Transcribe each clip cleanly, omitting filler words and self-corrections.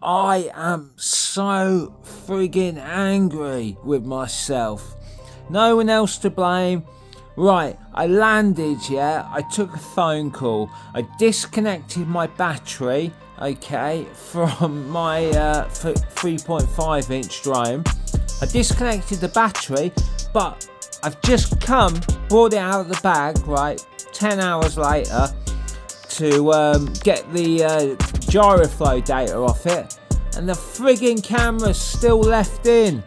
I am so friggin' angry with myself. No one else to blame. Right, I landed, yeah, I took a phone call, I disconnected my battery, okay, from my 3.5 inch drone. I disconnected the battery, but I've just brought it out of the bag, right, 10 hours later, to get the GYROFLOW data off it, and the friggin' camera's still left in.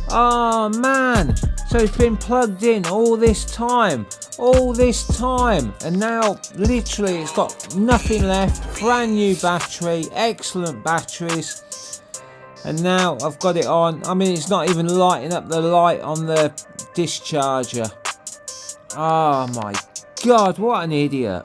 Oh man, so it's been plugged in all this time, and now literally it's got nothing left. Brand new battery, excellent batteries, and now I've got it on. I mean, it's not even lighting up the light on the discharger. Oh my god, what an idiot.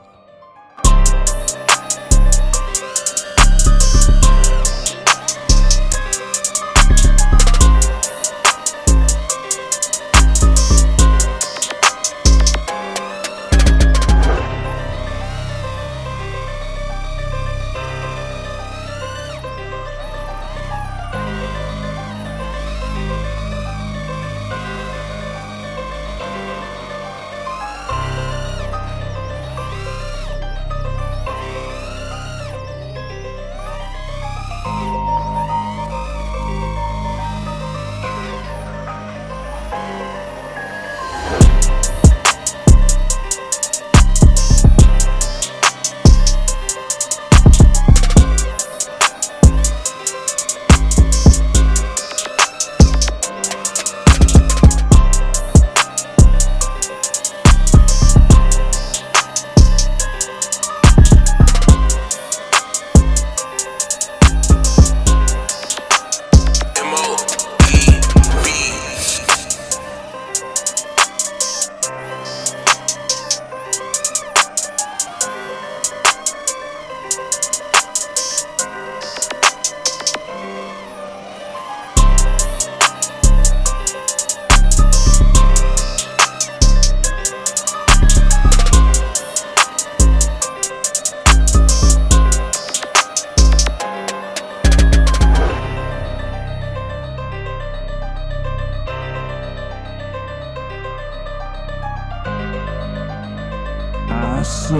I see.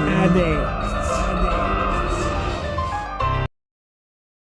ADDICT.